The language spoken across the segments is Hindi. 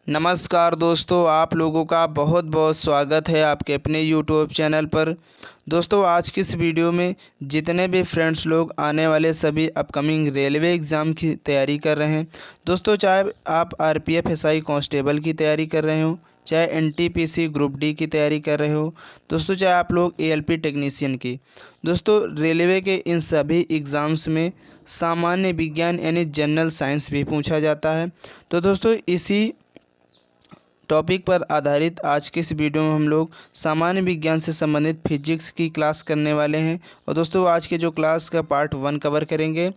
नमस्कार दोस्तों, आप लोगों का बहुत बहुत स्वागत है आपके अपने यूट्यूब चैनल पर। दोस्तों, आज की इस वीडियो में जितने भी फ्रेंड्स लोग आने वाले सभी अपकमिंग रेलवे एग्ज़ाम की तैयारी कर रहे हैं, दोस्तों चाहे आप आरपीएफ एसआई कांस्टेबल की तैयारी कर रहे हो, चाहे एनटीपीसी ग्रुप डी की तैयारी कर रहे हो, दोस्तों चाहे आप लोग एएलपी टेक्नीशियन की, दोस्तों रेलवे के इन सभी एग्ज़ाम्स में सामान्य विज्ञान यानी जनरल साइंस भी पूछा जाता है। तो दोस्तों इसी टॉपिक पर आधारित आज के इस वीडियो में हम लोग सामान्य विज्ञान से संबंधित फिजिक्स की क्लास करने वाले हैं। और दोस्तों आज के जो क्लास का पार्ट 1 कवर करेंगे।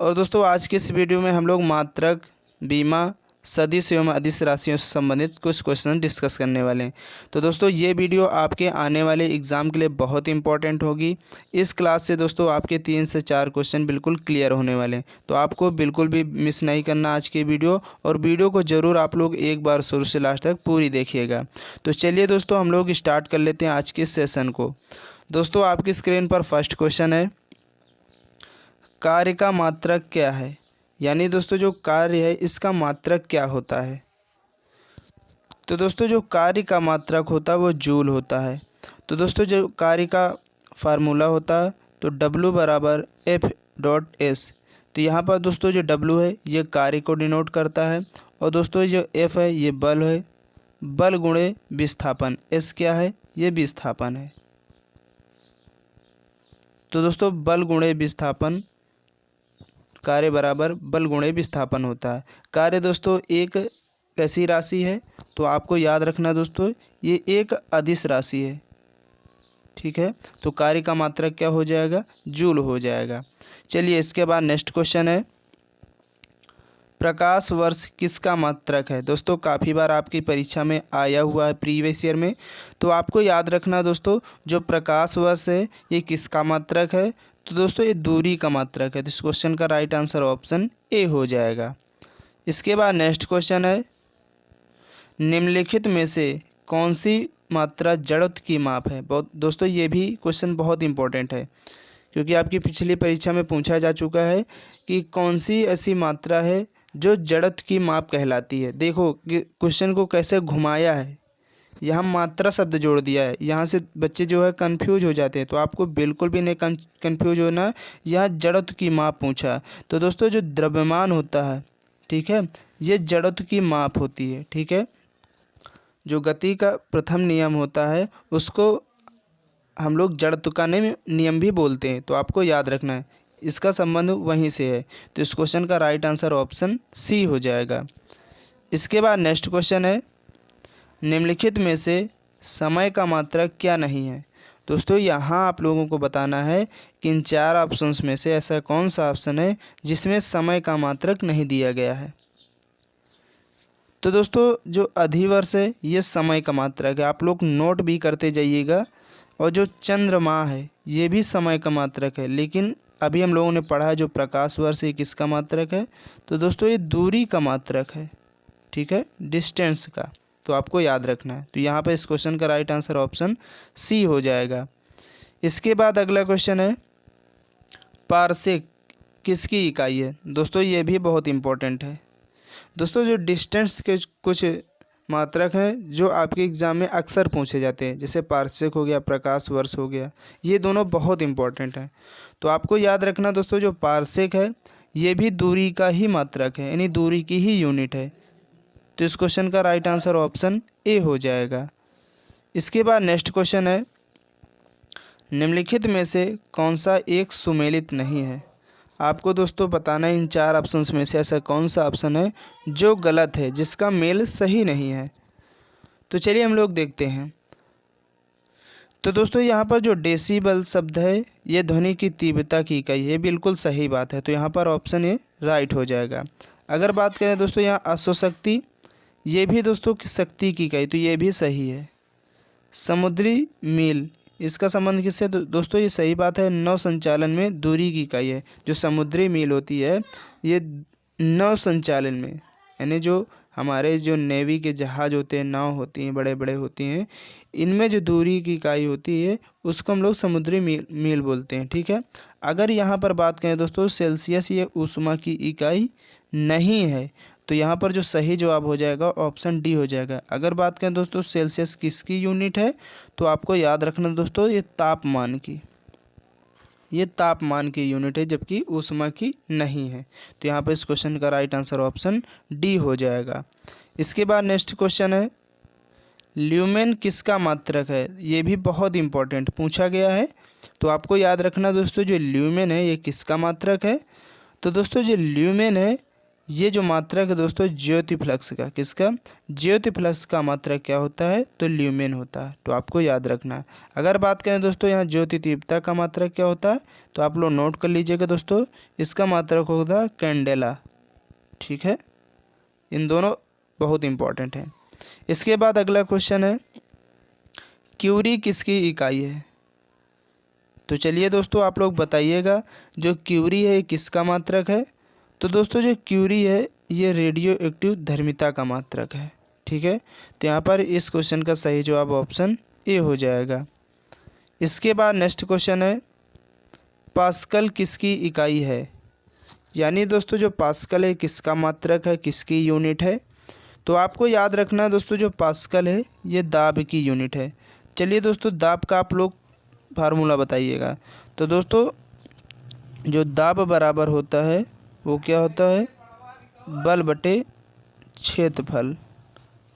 और दोस्तों आज के इस वीडियो में हम लोग मात्रक, बीमा, सदिश एवं अदिश राशियों से संबंधित कुछ क्वेश्चन डिस्कस करने वाले हैं। तो दोस्तों ये वीडियो आपके आने वाले एग्ज़ाम के लिए बहुत इंपॉर्टेंट होगी। इस क्लास से दोस्तों आपके 3 से 4 क्वेश्चन बिल्कुल क्लियर होने वाले हैं। तो आपको बिल्कुल भी मिस नहीं करना आज की वीडियो, और वीडियो को ज़रूर आप लोग एक बार शुरू से लास्ट तक पूरी देखिएगा। तो चलिए दोस्तों हम लोग स्टार्ट कर लेते हैं आज के इस सेशन को। दोस्तों आपकी स्क्रीन पर फर्स्ट क्वेश्चन है, कार्य का मात्रक क्या है? यानी दोस्तों जो कार्य है इसका मात्रक क्या होता है? तो दोस्तों जो कार्य का मात्रक होता है वो जूल होता है। तो दोस्तों जो कार्य का फार्मूला होता है तो W बराबर F.S। तो यहाँ पर दोस्तों जो W है ये कार्य को डिनोट करता है, और दोस्तों जो F है ये बल है, बल गुणे विस्थापन। S क्या है? ये विस्थापन है। तो दोस्तों बल गुणे विस्थापन, कार्य बराबर बल गुणे विस्थापन होता है। कार्य दोस्तों एक कैसी राशि है? तो आपको याद रखना दोस्तों ये एक अदिश राशि है, ठीक है। तो कार्य का मात्रक क्या हो जाएगा? जूल हो जाएगा। चलिए इसके बाद नेक्स्ट क्वेश्चन है, प्रकाश वर्ष किसका मात्रक है? दोस्तों काफ़ी बार आपकी परीक्षा में आया हुआ है प्रीवियस ईयर में। तो आपको याद रखना दोस्तों जो प्रकाश वर्ष है ये किसका मात्रक है? तो दोस्तों ये दूरी का मात्रक है। तो इस क्वेश्चन का राइट आंसर ऑप्शन ए हो जाएगा। इसके बाद नेक्स्ट क्वेश्चन है, निम्नलिखित में से कौन सी मात्रा जड़त्व की माप है? बहुत दोस्तों ये भी क्वेश्चन बहुत इंपॉर्टेंट है, क्योंकि आपकी पिछली परीक्षा में पूछा जा चुका है कि कौन सी ऐसी मात्रा है जो जड़त्व की माप कहलाती है। देखो कि क्वेश्चन को कैसे घुमाया है, यहाँ मात्रा शब्द जोड़ दिया है, यहाँ से बच्चे जो है कंफ्यूज हो जाते हैं। तो आपको बिल्कुल भी नहीं कंफ्यूज होना है। यहाँ जड़त्व की माप पूछा, तो दोस्तों जो द्रव्यमान होता है, ठीक है, ये जड़त्व की माप होती है, ठीक है। जो गति का प्रथम नियम होता है उसको हम लोग जड़त्व का नियम भी बोलते हैं। तो आपको याद रखना है, इसका संबंध वहीं से है। तो इस क्वेश्चन का राइट आंसर ऑप्शन सी हो जाएगा। इसके बाद नेक्स्ट क्वेश्चन है, निम्नलिखित में से समय का मात्रक क्या नहीं है? दोस्तों यहाँ आप लोगों को बताना है कि इन 4 ऑप्शंस में से ऐसा कौन सा ऑप्शन है जिसमें समय का मात्रक नहीं दिया गया है। तो दोस्तों जो अधिवर्ष है ये समय का मात्रक है, आप लोग नोट भी करते जाइएगा। और जो चंद्रमा है ये भी समय का मात्रक है, लेकिन अभी हम लोगों ने पढ़ा है जो प्रकाश वर्ष है किसका मात्रक है? तो दोस्तों ये दूरी का मात्रक है, ठीक है, डिस्टेंस का। तो आपको याद रखना है। तो यहाँ पर इस क्वेश्चन का राइट आंसर ऑप्शन सी हो जाएगा। इसके बाद अगला क्वेश्चन है, पारसेक किसकी इकाई है? दोस्तों ये भी बहुत इंपॉर्टेंट है। दोस्तों जो डिस्टेंस के कुछ मात्रक हैं जो आपके एग्ज़ाम में अक्सर पूछे जाते हैं, जैसे पारसेक हो गया, प्रकाश वर्ष हो गया, ये दोनों बहुत इंपॉर्टेंट हैं। तो आपको याद रखना दोस्तों जो पारसेक है ये भी दूरी का ही मात्रक है, यानी दूरी की ही यूनिट है। तो इस क्वेश्चन का राइट आंसर ऑप्शन ए हो जाएगा। इसके बाद नेक्स्ट क्वेश्चन है, निम्नलिखित में से कौन सा एक सुमेलित नहीं है? आपको दोस्तों बताना है इन 4 ऑप्शंस में से ऐसा कौन सा ऑप्शन है जो गलत है, जिसका मेल सही नहीं है। तो चलिए हम लोग देखते हैं। तो दोस्तों यहाँ पर जो डेसिबल शब्द है ये ध्वनि की तीव्रता की इकाई है, बिल्कुल सही बात है। तो यहाँ पर ऑप्शन ए राइट हो जाएगा। अगर बात करें दोस्तों यहाँ अश्वशक्ति, ये भी दोस्तों शक्ति की इकाई, तो ये भी सही है। समुद्री मील, इसका संबंध किससे? दोस्तों ये सही बात है, नौ संचालन में दूरी की इकाई है। जो समुद्री मील होती है ये नौ संचालन में, यानी जो हमारे जो नेवी के जहाज़ होते हैं, नाव होती हैं, बड़े बड़े होती हैं, इनमें जो दूरी की इकाई होती है उसको हम लोग समुद्री मील बोलते हैं, ठीक है। अगर यहाँ पर बात करें दोस्तों सेल्सियस ये ऊष्मा की इकाई नहीं है। तो यहाँ पर जो सही जवाब हो जाएगा ऑप्शन डी हो जाएगा। अगर बात करें दोस्तों सेल्सियस किसकी यूनिट है, तो आपको याद रखना दोस्तों ये तापमान की यूनिट है, जबकि ऊष्मा की नहीं है। तो यहाँ पर इस क्वेश्चन का राइट आंसर ऑप्शन डी हो जाएगा। इसके बाद नेक्स्ट क्वेश्चन है ल्यूमेन किसका मात्रक है। ये भी बहुत इंपॉर्टेंट पूछा गया है, तो आपको याद रखना दोस्तों जो ल्यूमेन है ये किसका मात्रक है। तो दोस्तों जो ल्यूमेन है ये जो मात्रक है दोस्तों ज्योति फ्लक्स का, किसका, ज्योति फ्लक्स का मात्रक क्या होता है, तो ल्यूमेन होता है। तो आपको याद रखना है। अगर बात करें दोस्तों यहाँ ज्योति तीव्रता का मात्रक क्या होता है, तो आप लोग नोट कर लीजिएगा दोस्तों, इसका मात्रक होगा कैंडेला। ठीक है, इन दोनों बहुत इंपॉर्टेंट है। इसके बाद अगला क्वेश्चन है क्यूरी किसकी इकाई है। तो चलिए दोस्तों आप लोग बताइएगा जो क्यूरी है किसका मात्रक है। तो दोस्तों जो क्यूरी है ये रेडियो एक्टिव धर्मिता का मात्रक है। ठीक है, तो यहाँ पर इस क्वेश्चन का सही जवाब ऑप्शन ए हो जाएगा। इसके बाद नेक्स्ट क्वेश्चन है पास्कल किसकी इकाई है। यानी दोस्तों जो पास्कल है किसका मात्रक है, किसकी यूनिट है। तो आपको याद रखना दोस्तों जो पास्कल है ये दाब की यूनिट है। चलिए दोस्तों दाब का आप लोग फार्मूला बताइएगा। तो दोस्तों जो दाब बराबर होता है वो क्या होता है, बल बटे क्षेत्रफल।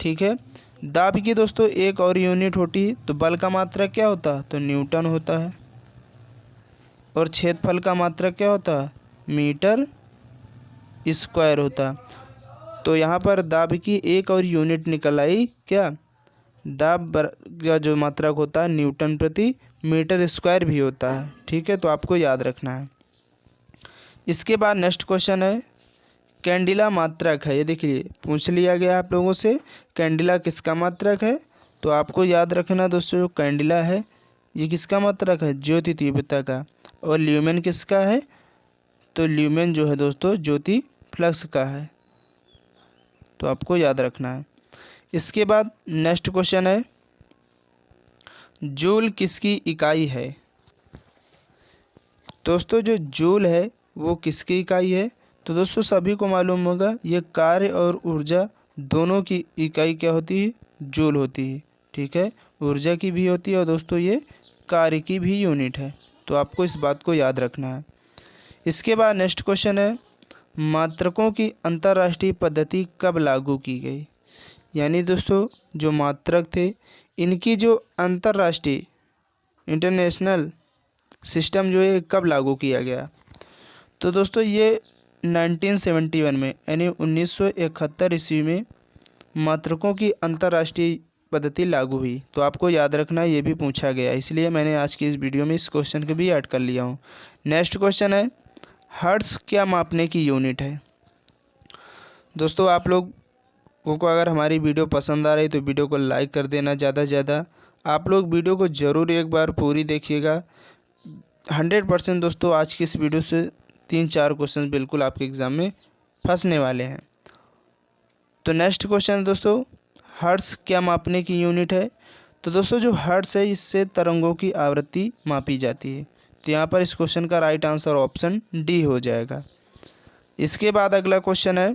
ठीक है, दाब की दोस्तों एक और यूनिट होती है, तो बल का मात्रक क्या होता है, तो न्यूटन होता है, और क्षेत्रफल का मात्रक क्या होता है, मीटर स्क्वायर होता है। तो यहाँ पर दाब की एक और यूनिट निकल आई क्या, दाब का जो मात्रक होता है न्यूटन प्रति मीटर स्क्वायर भी होता है। ठीक है, तो आपको याद रखना है। इसके बाद नेक्स्ट क्वेश्चन है कैंडिला मात्रक है। ये देखिए पूछ लिया गया आप लोगों से कैंडिला किसका मात्रक है। तो आपको याद रखना दोस्तों जो कैंडिला है ये किसका मात्रक है, ज्योति तीव्रता का। और ल्यूमेन किसका है, तो ल्यूमेन जो है दोस्तों ज्योति फ्लक्स का है। तो आपको याद रखना है। इसके बाद नेक्स्ट क्वेश्चन है जूल किसकी इकाई है। दोस्तों जो जूल है वो किसकी इकाई है। तो दोस्तों सभी को मालूम होगा ये कार्य और ऊर्जा दोनों की इकाई क्या होती है, जूल होती है। ठीक है, ऊर्जा की भी होती है और दोस्तों ये कार्य की भी यूनिट है। तो आपको इस बात को याद रखना है। इसके बाद नेक्स्ट क्वेश्चन है मात्रकों की अंतर्राष्ट्रीय पद्धति कब लागू की गई। यानी दोस्तों जो मात्रक थे इनकी जो अंतर्राष्ट्रीय इंटरनेशनल सिस्टम जो है कब लागू किया गया। तो दोस्तों ये 1971 में यानी 1971 ईस्वी में मात्रकों की अंतर्राष्ट्रीय पद्धति लागू हुई। तो आपको याद रखना ये भी पूछा गया, इसलिए मैंने आज की इस वीडियो में इस क्वेश्चन को भी ऐड कर लिया हूँ। नेक्स्ट क्वेश्चन है हर्ट्ज क्या मापने की यूनिट है। दोस्तों आप लोगों को अगर हमारी वीडियो पसंद आ रही तो वीडियो को लाइक कर देना ज़्यादा से ज़्यादा। आप लोग वीडियो को ज़रूर एक बार पूरी देखिएगा। 100% दोस्तों आज की इस वीडियो से 3-4 क्वेश्चन बिल्कुल आपके एग्ज़ाम में फंसने वाले हैं। तो नेक्स्ट क्वेश्चन है दोस्तों हर्ट्ज क्या मापने की यूनिट है। तो दोस्तों जो हर्ट्ज है इससे तरंगों की आवृत्ति मापी जाती है। तो यहाँ पर इस क्वेश्चन का राइट आंसर ऑप्शन डी हो जाएगा। इसके बाद अगला क्वेश्चन है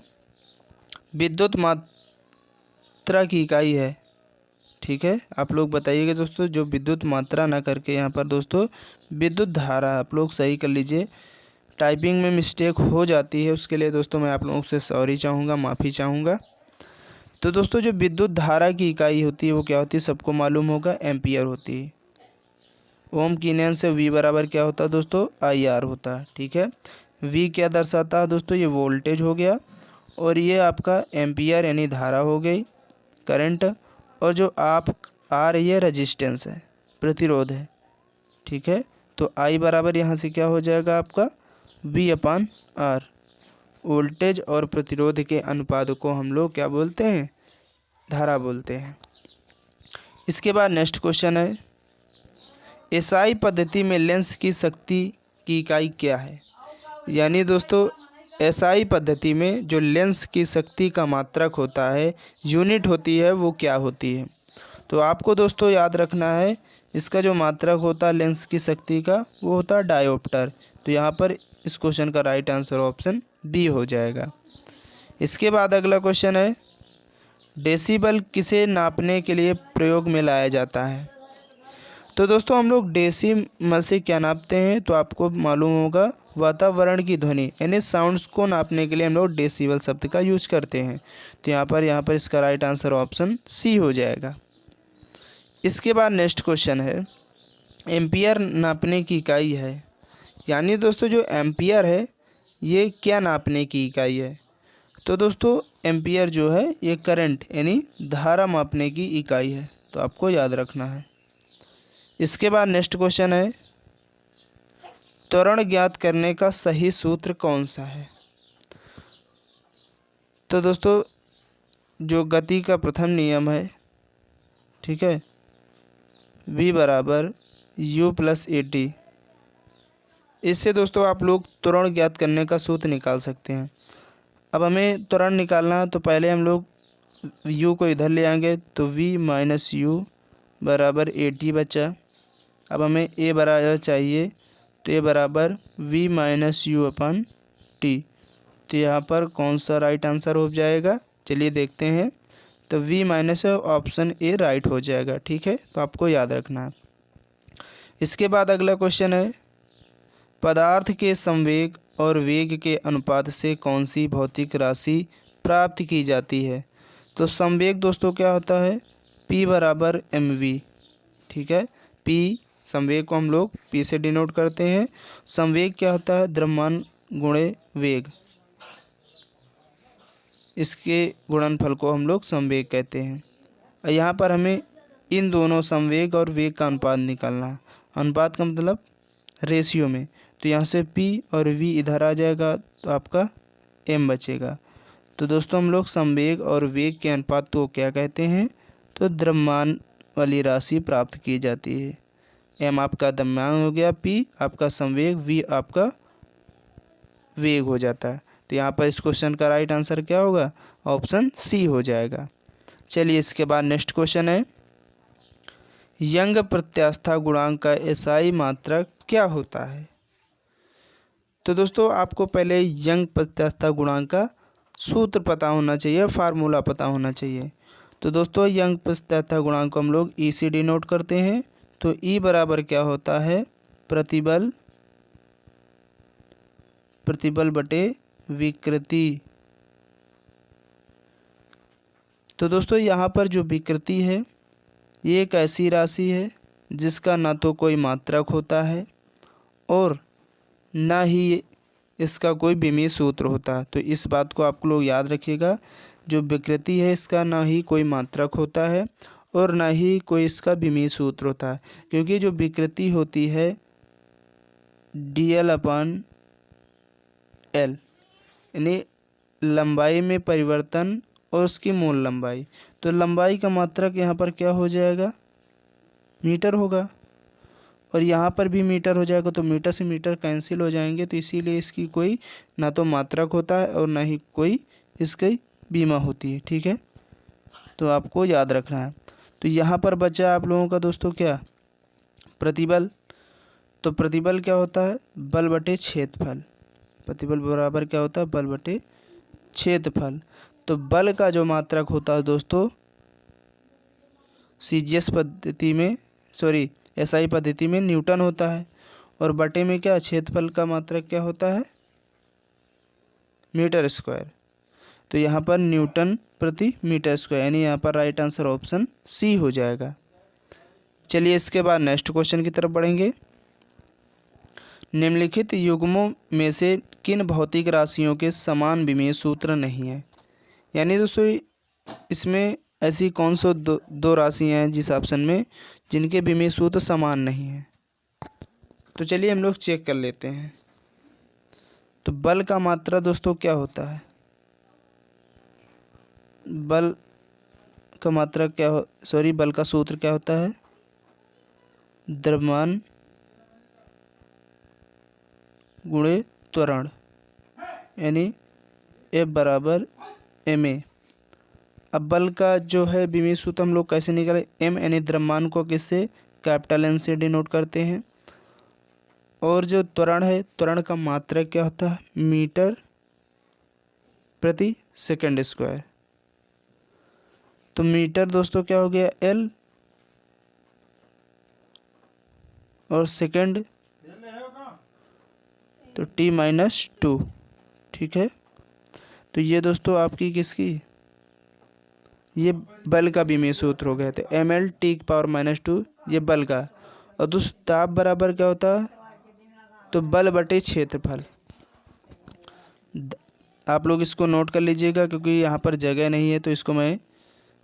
विद्युत मात्रा की इकाई है। ठीक है, आप लोग बताइएगा दोस्तों जो विद्युत मात्रा ना करके यहाँ पर दोस्तों विद्युत धारा आप लोग सही कर लीजिए। टाइपिंग में मिस्टेक हो जाती है, उसके लिए दोस्तों मैं आप लोगों से सॉरी चाहूँगा, माफ़ी चाहूँगा। तो दोस्तों जो विद्युत धारा की इकाई होती है वो क्या होती है, सबको मालूम होगा एम्पियर होती है। ओम की न्याय से वी बराबर क्या होता है दोस्तों, आई आर होता है। ठीक है, वी क्या दर्शाता है दोस्तों, ये वोल्टेज हो गया, और ये आपका एम्पियर यानी धारा हो गई, करंट, और जो आप आ रही है रेजिस्टेंस है, प्रतिरोध है। ठीक है, तो आई बराबर यहाँ से क्या हो जाएगा आपका वी अपान आर। वोल्टेज और प्रतिरोध के अनुपात को हम लोग क्या बोलते हैं, धारा बोलते हैं। इसके बाद नेक्स्ट क्वेश्चन है एसआई पद्धति में लेंस की शक्ति की इकाई क्या है। यानी दोस्तों एसआई पद्धति में जो लेंस की शक्ति का मात्रक होता है, यूनिट होती है, वो क्या होती है। तो आपको दोस्तों याद रखना है इसका जो मात्रक होता है लेंस की शक्ति का वो होता है डायोप्टर। तो यहाँ पर इस क्वेश्चन का राइट आंसर ऑप्शन बी हो जाएगा। इसके बाद अगला क्वेश्चन है, डेसिबल किसे नापने के लिए प्रयोग में लाया जाता है। तो दोस्तों हम लोग डेसिमल से क्या नापते हैं, तो आपको मालूम होगा वातावरण की ध्वनि यानी साउंड्स को नापने के लिए हम लोग डेसिबल शब्द का यूज करते हैं। तो यहाँ पर इसका राइट आंसर ऑप्शन सी हो जाएगा। इसके बाद नेक्स्ट क्वेश्चन है, एम्पियर नापने की इकाई है। यानी दोस्तों जो एम्पियर है ये क्या नापने की इकाई है। तो दोस्तों एम्पियर जो है ये करंट यानी धारा मापने की इकाई है, तो आपको याद रखना है। इसके बाद नेक्स्ट क्वेश्चन है, त्वरण ज्ञात करने का सही सूत्र कौन सा है। तो दोस्तों जो गति का प्रथम नियम है, ठीक है, v बराबर u प्लस ए टी, इससे दोस्तों आप लोग त्वरण ज्ञात करने का सूत्र निकाल सकते हैं। अब हमें त्वरण निकालना है तो पहले हम लोग u को इधर ले आएंगे तो v माइनस यू बराबर ए टी बचा। अब हमें a बराबर चाहिए तो a बराबर v minus you upon T. तो यहाँ पर कौन सा राइट आंसर हो जाएगा, चलिए देखते हैं। तो v minus option A right हो जाएगा, ठीक है, तो आपको याद रखना है। इसके बाद अगला क्वेश्चन है, पदार्थ के संवेग और वेग के अनुपात से कौन सी भौतिक राशि प्राप्त की जाती है। तो संवेग दोस्तों क्या होता है, p बराबर mv, ठीक है, p संवेग को हम लोग p से डिनोट करते हैं। संवेग क्या होता है, द्रव्यमान गुणे वेग, इसके गुणनफल को हम लोग संवेग कहते हैं। यहाँ पर हमें इन दोनों संवेग और वेग का अनुपात निकालना है। अनुपात का मतलब रेशियो में, तो यहाँ से p और v इधर आ जाएगा तो आपका m बचेगा। तो दोस्तों हम लोग संवेग और वेग के अनुपात को क्या कहते हैं, तो द्रव्यमान वाली राशि प्राप्त की जाती है। m आपका द्रव्यमान हो गया, p आपका संवेग, v आपका वेग हो जाता है। तो यहाँ पर इस क्वेश्चन का राइट आंसर क्या होगा, ऑप्शन सी हो जाएगा। चलिए इसके बाद नेक्स्ट क्वेश्चन है, यंग प्रत्यास्था गुणांक का एसआई मात्रक क्या होता है। तो दोस्तों आपको पहले यंग प्रत्यास्था गुणांक का सूत्र पता होना चाहिए, फार्मूला पता होना चाहिए। तो दोस्तों यंग प्रत्यास्था गुणांक को हम लोग ई से डिनोट करते हैं। तो ई बराबर क्या होता है, प्रतिबल बटे विकृति। तो दोस्तों यहाँ पर जो विकृति है ये एक ऐसी राशि है जिसका ना तो कोई मात्रक होता है और ना ही इसका कोई विमीय सूत्र होता है। तो इस बात को आप लोग याद रखिएगा, जो विकृति है इसका ना ही कोई मात्रक होता है और ना ही कोई इसका विमीय सूत्र होता है, क्योंकि जो विकृति होती है dl अपन l यानी लंबाई में परिवर्तन और उसकी मूल लंबाई। तो लंबाई का मात्रक यहाँ पर क्या हो जाएगा, मीटर होगा, और यहाँ पर भी मीटर हो जाएगा। तो मीटर से मीटर कैंसिल हो जाएंगे, तो इसीलिए इसकी कोई ना तो मात्रक होता है और ना ही कोई इसकी बीमा होती है, ठीक है, तो आपको याद रखना है। तो यहाँ पर बचा आप लोगों का दोस्तों क्या, प्रतिबल। तो प्रतिबल क्या होता है, बल बटे क्षेत्रफल। प्रतिबल बराबर क्या होता है, बल बटे क्षेत्रफल। तो बल का जो मात्रक होता है दोस्तों सीजीएस पद्धति में, सॉरी एसआई पद्धति में न्यूटन होता है, और बटे में क्या, क्षेत्रफल का मात्रक क्या होता है, मीटर स्क्वायर। तो यहाँ पर न्यूटन प्रति मीटर स्क्वायर, यानी यहाँ पर राइट आंसर ऑप्शन सी हो जाएगा। चलिए इसके बाद नेक्स्ट क्वेश्चन की तरफ बढ़ेंगे। निम्नलिखित युग्मों में से किन भौतिक राशियों के समान विमीय सूत्र नहीं है। यानी दोस्तों इसमें ऐसी कौन सी दो राशियाँ हैं जिस ऑप्शन में जिनके विमीय सूत्र समान नहीं है। तो चलिए हम लोग चेक कर लेते हैं। तो बल का मात्रा दोस्तों क्या होता है, बल का मात्रा क्या हो, सॉरी बल का सूत्र क्या होता है, द्रव्यमान गुणे त्वरण, यानी F बराबर ma। अब बल का जो है विमीय सूत्र हम लोग कैसे निकालें, m यानी द्रव्यमान को किससे, कैपिटल N से डिनोट करते हैं, और जो त्वरण है त्वरण का मात्रक क्या होता है, मीटर प्रति सेकंड स्क्वायर। तो मीटर दोस्तों क्या हो गया एल, और सेकंड तो टी माइनस टू। ठीक है, तो ये दोस्तों आपकी किसकी, ये बल का विमीय सूत्र हो गया। तो एम एल टी की पावर माइनस टू, ये बल का। और दोस्तों ताप बराबर क्या होता है, तो बल बटे क्षेत्रफल। आप लोग इसको नोट कर लीजिएगा, क्योंकि यहाँ पर जगह नहीं है तो इसको मैं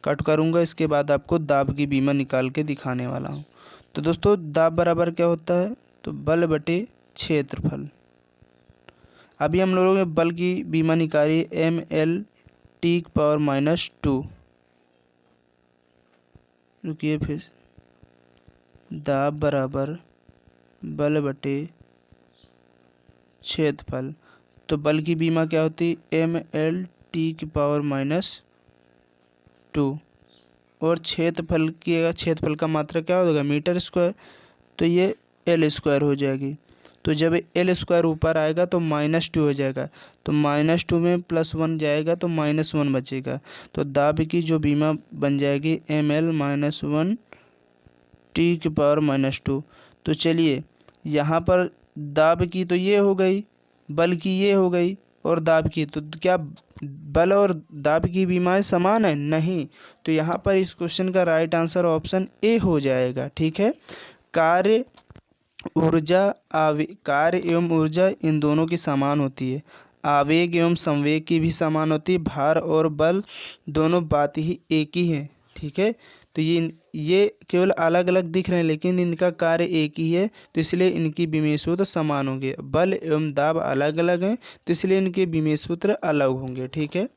कट करूँगा। इसके बाद आपको दाब की बीमा निकाल के दिखाने वाला हूँ। तो दोस्तों दाब बराबर क्या होता है, तो बल बटे क्षेत्रफल। अभी हम लोगों ने बल की बीमा निकाली एम एल टी की पावर माइनस टू। रुकिए, फिर दाब बराबर बल बटे क्षेत्रफल। तो बल की बीमा क्या होती, एम एल टी की पावर माइनस टू, और क्षेत्रफल का मात्रा क्या होगा, मीटर स्क्वायर। तो ये एल स्क्वायर हो जाएगी। तो जब एल स्क्वायर ऊपर आएगा तो माइनस टू हो जाएगा। तो माइनस टू में प्लस वन जाएगा तो माइनस वन बचेगा। तो दाब की जो बीमा बन जाएगी M L minus one T की पावर माइनस टू। तो चलिए यहाँ पर दाब की तो ये हो गई, बल की ये हो गई, और दाब की तो क्या बल और दाब की बीमाएं समान है, नहीं। तो यहाँ पर इस क्वेश्चन का राइट आंसर ऑप्शन ए हो जाएगा। ठीक है, कार्य कार्य एवं ऊर्जा इन दोनों की समान होती है। आवेग एवं संवेग की भी समान होती है। भार और बल दोनों बात ही एक ही है। ठीक है, तो ये केवल अलग अलग दिख रहे हैं, लेकिन इनका कार्य एक ही है, तो इसलिए इनकी विमीय सूत्र समान होंगे। बल एवं दाब अलग अलग हैं, तो इसलिए इनके विमीय सूत्र अलग होंगे। ठीक है,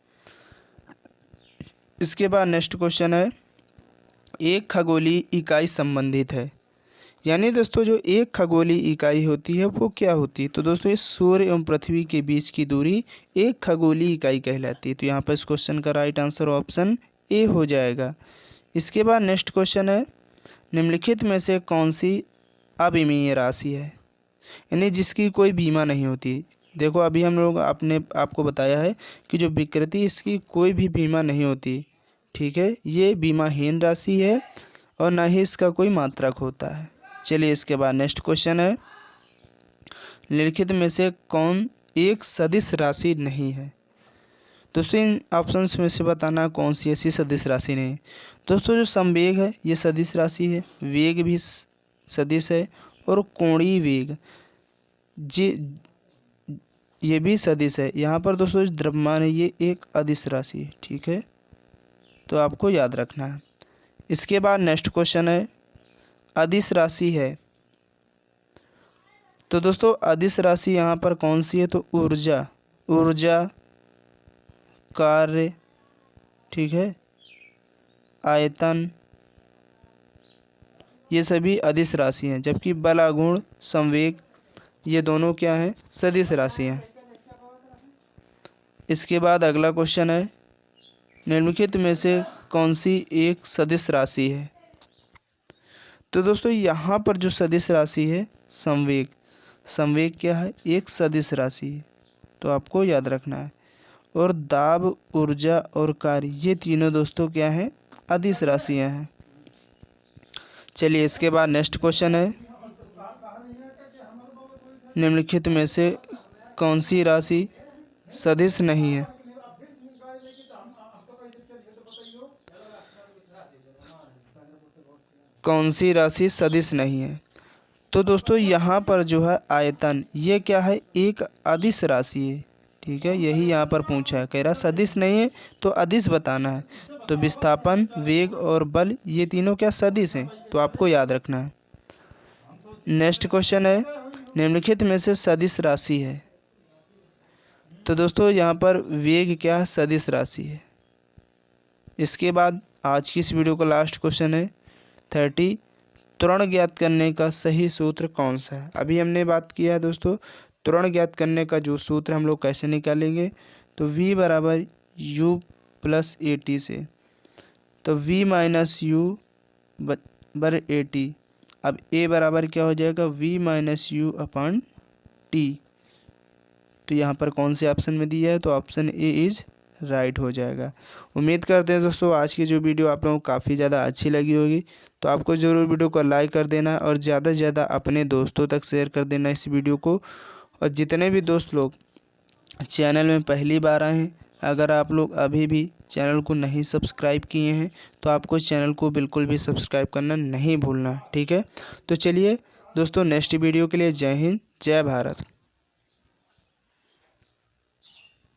इसके बाद नेक्स्ट क्वेश्चन है, एक खगोलीय इकाई संबंधित है। यानी दोस्तों जो एक खगोलीय इकाई होती है वो क्या होती है, तो दोस्तों इस सूर्य एवं पृथ्वी के बीच की दूरी एक खगोलीय इकाई कहलाती है। तो यहाँ पर इस क्वेश्चन का राइट आंसर ऑप्शन ए हो जाएगा। इसके बाद नेक्स्ट क्वेश्चन है, निम्नलिखित में से कौन सी अविमीय राशि है, यानी जिसकी कोई बीमा नहीं होती। देखो अभी हम लोग आपको बताया है कि जो विकृति इसकी कोई भी बीमा नहीं होती। ठीक है, ये बीमाहीन राशि है और ना ही इसका कोई मात्रक होता है। चलिए इसके बाद नेक्स्ट क्वेश्चन है, निम्नलिखित में से कौन एक सदिश राशि नहीं है। दोस्तों इन ऑप्शंस में से बताना कौन सी ऐसी सदिश राशि नहीं है। दोस्तों जो संवेग है ये सदिश राशि है, वेग भी सदिश है, और कोणीय वेग ये भी सदिश है। यहाँ पर दोस्तों जो द्रव्यमान है ये एक अदिश राशि है। ठीक है, तो आपको याद रखना है। इसके बाद नेक्स्ट क्वेश्चन है, अदिश राशि है। तो दोस्तों अदिश राशि यहाँ पर कौन सी है, तो ऊर्जा, कार्य, ठीक है, आयतन, ये सभी अदिश राशि हैं। जबकि बल, आघूर्ण, संवेग ये दोनों क्या हैं, सदिश राशि हैं। इसके बाद अगला क्वेश्चन है, निम्नलिखित में से कौन सी एक सदिश राशि है। तो दोस्तों यहाँ पर जो सदिश राशि है संवेग क्या है, एक सदिश राशि है, तो आपको याद रखना है। और दाब, ऊर्जा और कार्य ये तीनों दोस्तों क्या हैं, अदिश राशियाँ हैं। चलिए इसके बाद नेक्स्ट क्वेश्चन है, निम्नलिखित में से कौन सी राशि सदिश नहीं है। कौन सी राशि सदिश नहीं है, तो दोस्तों यहाँ पर जो है आयतन ये क्या है, एक अदिश राशि है। ठीक है, यही यहाँ पर पूछा है, कह रहा सदिश नहीं है तो अदिश बताना है। तो विस्थापन, वेग और बल ये तीनों क्या सदिश हैं, तो आपको याद रखना है। नेक्स्ट क्वेश्चन है, निम्नलिखित में से सदिश राशि है। तो दोस्तों यहाँ पर वेग क्या सदिश राशि है। इसके बाद आज की इस वीडियो का लास्ट क्वेश्चन है 30, त्वरण ज्ञात करने का सही सूत्र कौन सा है। अभी हमने बात किया है दोस्तों त्वरण ज्ञात करने का जो सूत्र हम लोग कैसे निकालेंगे, तो v बराबर u प्लस ए टी से। तो v माइनस यू बर ए टी। अब a बराबर क्या हो जाएगा, v minus you upon T. तो यहाँ पर कौन से ऑप्शन में दिया है, तो ऑप्शन ए इज़ राइट हो जाएगा। उम्मीद करते हैं दोस्तों आज की जो वीडियो आप लोगों को काफ़ी ज़्यादा अच्छी लगी होगी। तो आपको ज़रूर वीडियो को लाइक कर देना और ज़्यादा से ज़्यादा अपने दोस्तों तक शेयर कर देना इस वीडियो को। और जितने भी दोस्त लोग चैनल में पहली बार आए हैं, अगर आप लोग अभी भी चैनल को नहीं सब्सक्राइब किए हैं तो आपको चैनल को बिल्कुल भी सब्सक्राइब करना नहीं भूलना, ठीक है। तो चलिए दोस्तों, नेक्स्ट वीडियो के लिए जय हिंद, जय भारत।